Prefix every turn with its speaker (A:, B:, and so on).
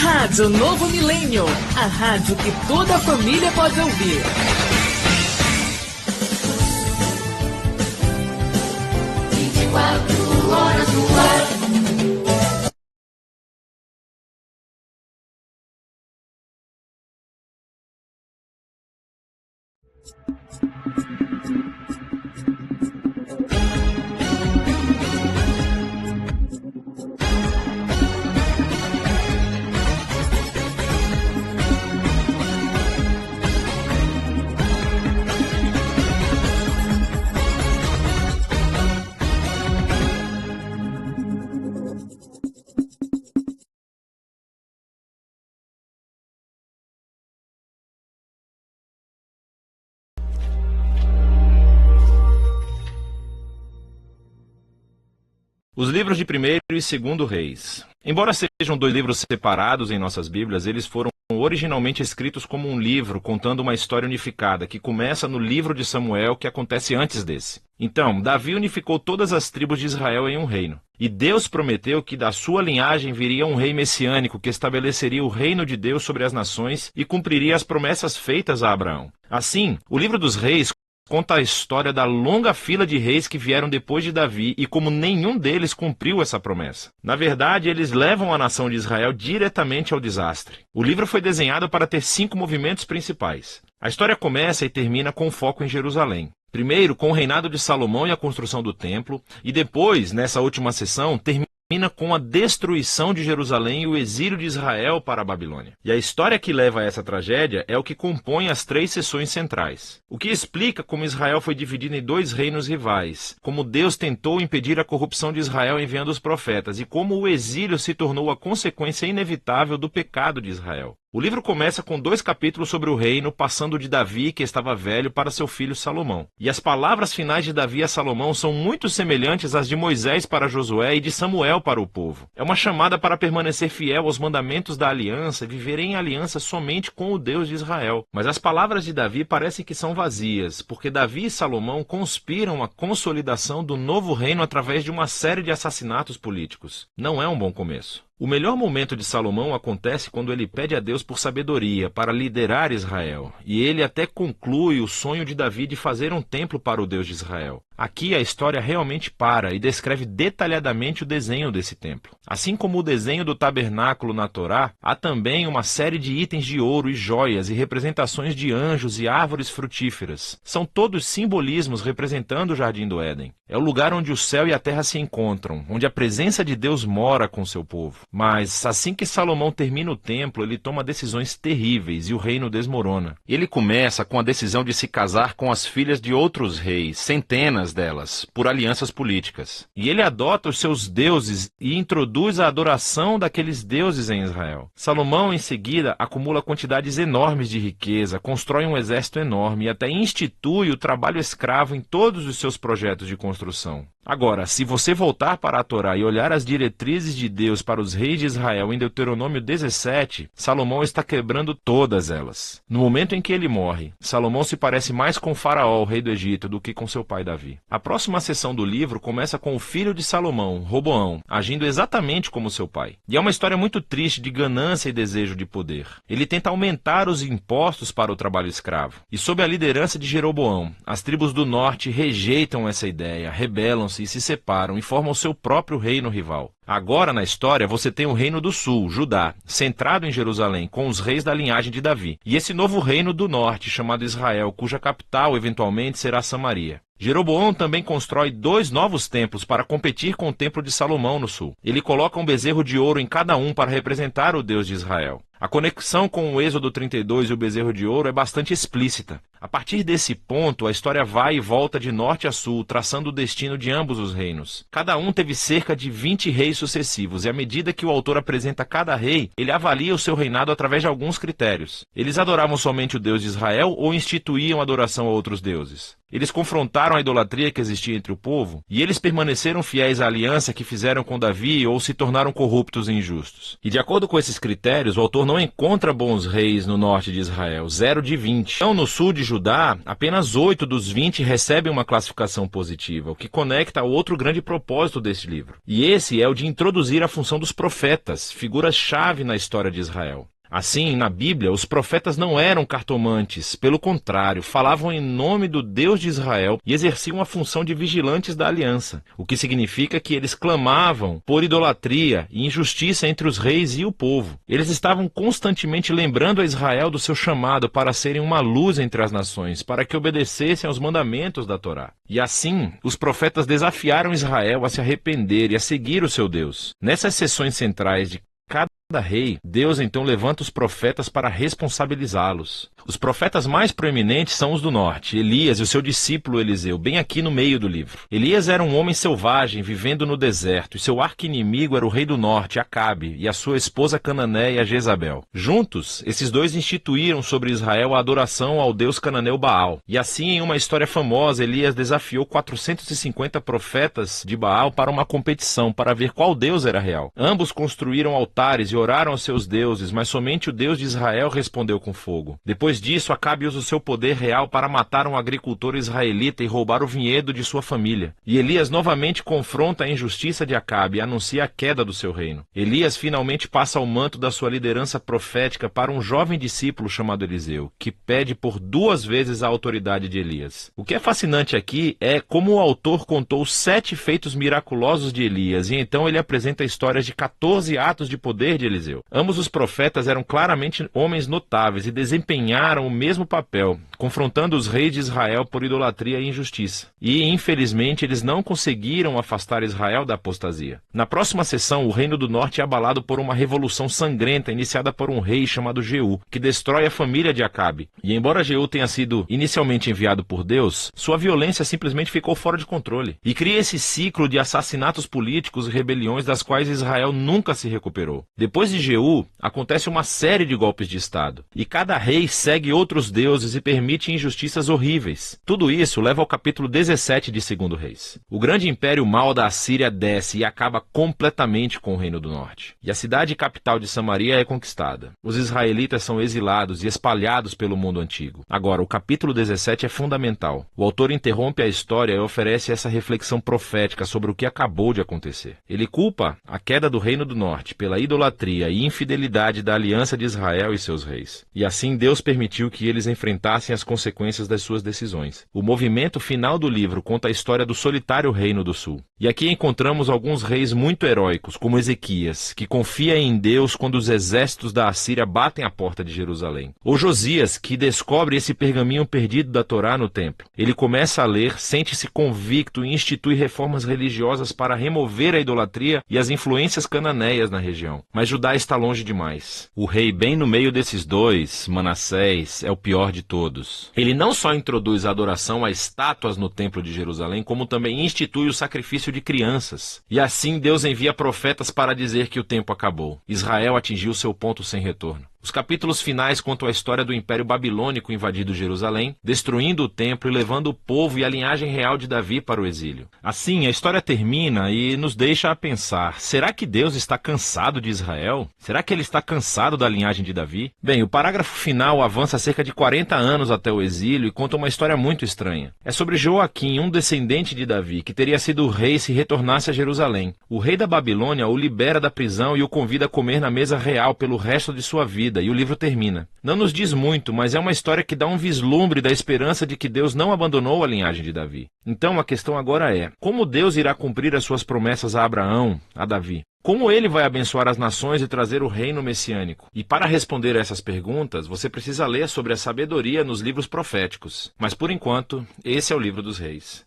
A: Rádio Novo Milênio, a rádio que toda a família pode ouvir.
B: Horas no ar.
C: Os livros de 1º e 2º Reis. Embora sejam 2 livros separados em nossas Bíblias, eles foram originalmente escritos como um livro contando uma história unificada, que começa no livro de Samuel, que acontece antes desse. Então, Davi unificou todas as tribos de Israel em um reino. E Deus prometeu que da sua linhagem viria um rei messiânico que estabeleceria o reino de Deus sobre as nações e cumpriria as promessas feitas a Abraão. Assim, o livro dos Reis conta a história da longa fila de reis que vieram depois de Davi e como nenhum deles cumpriu essa promessa. Na verdade, eles levam a nação de Israel diretamente ao desastre. O livro foi desenhado para ter 5 movimentos principais. A história começa e termina com foco em Jerusalém. Primeiro, com o reinado de Salomão e a construção do templo, e depois, nessa última sessão, termina com a destruição de Jerusalém e o exílio de Israel para a Babilônia. E a história que leva a essa tragédia é o que compõe as 3 sessões centrais. O que explica como Israel foi dividido em 2 reinos rivais, como Deus tentou impedir a corrupção de Israel enviando os profetas e como o exílio se tornou a consequência inevitável do pecado de Israel. O livro começa com 2 capítulos sobre o reino, passando de Davi, que estava velho, para seu filho Salomão. E as palavras finais de Davi a Salomão são muito semelhantes às de Moisés para Josué e de Samuel para o povo. É uma chamada para permanecer fiel aos mandamentos da aliança e viver em aliança somente com o Deus de Israel. Mas as palavras de Davi parecem que são vazias, porque Davi e Salomão conspiram a consolidação do novo reino através de uma série de assassinatos políticos. Não é um bom começo. O melhor momento de Salomão acontece quando ele pede a Deus por sabedoria para liderar Israel, e ele até conclui o sonho de Davi de fazer um templo para o Deus de Israel. Aqui a história realmente para e descreve detalhadamente o desenho desse templo. Assim como o desenho do tabernáculo na Torá, há também uma série de itens de ouro e joias e representações de anjos e árvores frutíferas. São todos simbolismos representando o Jardim do Éden. É o lugar onde o céu e a terra se encontram, onde a presença de Deus mora com seu povo. Mas, assim que Salomão termina o templo, ele toma decisões terríveis e o reino desmorona. Ele começa com a decisão de se casar com as filhas de outros reis, centenas delas, por alianças políticas. E ele adota os seus deuses e introduz a adoração daqueles deuses em Israel. Salomão, em seguida, acumula quantidades enormes de riqueza, constrói um exército enorme e até institui o trabalho escravo em todos os seus projetos de construção. Agora, se você voltar para a Torá e olhar as diretrizes de Deus para os reis de Israel em Deuteronômio 17, Salomão está quebrando todas elas. No momento em que ele morre, Salomão se parece mais com Faraó, o rei do Egito, do que com seu pai Davi. A próxima sessão do livro começa com o filho de Salomão, Roboão, agindo exatamente como seu pai. E é uma história muito triste de ganância e desejo de poder. Ele tenta aumentar os impostos para o trabalho escravo. E sob a liderança de Jeroboão, as tribos do norte rejeitam essa ideia, rebelam-se e se separam e formam seu próprio reino rival. Agora, na história, você tem o reino do sul, Judá, centrado em Jerusalém, com os reis da linhagem de Davi, e esse novo reino do norte, chamado Israel, cuja capital, eventualmente, será Samaria. Jeroboão também constrói 2 novos templos para competir com o templo de Salomão no sul. Ele coloca um bezerro de ouro em cada um para representar o Deus de Israel. A conexão com o Êxodo 32 e o bezerro de ouro é bastante explícita. A partir desse ponto, a história vai e volta de norte a sul, traçando o destino de ambos os reinos. Cada um teve cerca de 20 reis sucessivos, e à medida que o autor apresenta cada rei, ele avalia o seu reinado através de alguns critérios. Eles adoravam somente o Deus de Israel ou instituíam adoração a outros deuses? Eles confrontaram a idolatria que existia entre o povo, e eles permaneceram fiéis à aliança que fizeram com Davi ou se tornaram corruptos e injustos. E de acordo com esses critérios, o autor não encontra bons reis no norte de Israel, 0 de 20. Então, no sul de Judá, apenas 8 dos 20 recebem uma classificação positiva, o que conecta a outro grande propósito deste livro. E esse é o de introduzir a função dos profetas, figuras-chave na história de Israel. Assim, na Bíblia, os profetas não eram cartomantes, pelo contrário, falavam em nome do Deus de Israel e exerciam a função de vigilantes da aliança, o que significa que eles clamavam por idolatria e injustiça entre os reis e o povo. Eles estavam constantemente lembrando a Israel do seu chamado para serem uma luz entre as nações, para que obedecessem aos mandamentos da Torá. E assim, os profetas desafiaram Israel a se arrepender e a seguir o seu Deus. Nessas sessões centrais de cada rei, Deus então levanta os profetas para responsabilizá-los. Os profetas mais proeminentes são os do norte, Elias e o seu discípulo Eliseu, bem aqui no meio do livro. Elias era um homem selvagem, vivendo no deserto, e seu arqui-inimigo era o rei do norte, Acabe, e a sua esposa cananeia, Jezabel. Juntos, esses dois instituíram sobre Israel a adoração ao deus cananeu Baal. E assim, em uma história famosa, Elias desafiou 450 profetas de Baal para uma competição, para ver qual deus era real. Ambos construíram altares e oraram aos seus deuses, mas somente o Deus de Israel respondeu com fogo. Depois disso, Acabe usa o seu poder real para matar um agricultor israelita e roubar o vinhedo de sua família. E Elias novamente confronta a injustiça de Acabe e anuncia a queda do seu reino. Elias finalmente passa o manto da sua liderança profética para um jovem discípulo chamado Eliseu, que pede por 2 vezes a autoridade de Elias. O que é fascinante aqui é como o autor contou 7 feitos miraculosos de Elias, e então ele apresenta histórias de 14 atos de poder de Eliseu. Ambos os profetas eram claramente homens notáveis e desempenharam o mesmo papel, confrontando os reis de Israel por idolatria e injustiça. E, infelizmente, eles não conseguiram afastar Israel da apostasia. Na próxima sessão, o reino do norte é abalado por uma revolução sangrenta iniciada por um rei chamado Jeú, que destrói a família de Acabe. E embora Jeú tenha sido inicialmente enviado por Deus, sua violência simplesmente ficou fora de controle. E cria esse ciclo de assassinatos políticos e rebeliões das quais Israel nunca se recuperou. Depois de Jeú, acontece uma série de golpes de Estado. E cada rei segue outros deuses e permite injustiças horríveis. Tudo isso leva ao capítulo 17 de 2 Reis. O grande império mau da Assíria desce e acaba completamente com o reino do norte. E a cidade capital de Samaria é conquistada. Os israelitas são exilados e espalhados pelo mundo antigo. Agora, o capítulo 17 é fundamental. O autor interrompe a história e oferece essa reflexão profética sobre o que acabou de acontecer. Ele culpa a queda do reino do norte pela idolatria e infidelidade da aliança de Israel e seus reis. E assim Deus permitiu que eles enfrentassem as consequências das suas decisões. O movimento final do livro conta a história do solitário reino do sul. E aqui encontramos alguns reis muito heróicos, como Ezequias, que confia em Deus quando os exércitos da Assíria batem a porta de Jerusalém. Ou Josias, que descobre esse pergaminho perdido da Torá no templo. Ele começa a ler, sente-se convicto e institui reformas religiosas para remover a idolatria e as influências cananeias na região. Mas Judá está longe demais. O rei bem no meio desses dois, Manassés, é o pior de todos. Ele não só introduz a adoração a estátuas no templo de Jerusalém, como também institui o sacrifício de crianças. E assim Deus envia profetas para dizer que o tempo acabou. Israel atingiu seu ponto sem retorno. Os capítulos finais contam a história do Império Babilônico invadindo Jerusalém, destruindo o templo e levando o povo e a linhagem real de Davi para o exílio. Assim, a história termina e nos deixa a pensar, será que Deus está cansado de Israel? Será que ele está cansado da linhagem de Davi? Bem, o parágrafo final avança cerca de 40 anos até o exílio e conta uma história muito estranha. É sobre Joaquim, um descendente de Davi, que teria sido rei se retornasse a Jerusalém. O rei da Babilônia o libera da prisão e o convida a comer na mesa real pelo resto de sua vida. E o livro termina. Não nos diz muito, mas é uma história que dá um vislumbre da esperança de que Deus não abandonou a linhagem de Davi. Então a questão agora é, como Deus irá cumprir as suas promessas a Abraão, a Davi? Como ele vai abençoar as nações e trazer o reino messiânico? E para responder a essas perguntas, você precisa ler sobre a sabedoria nos livros proféticos. Mas por enquanto, esse é o livro dos reis.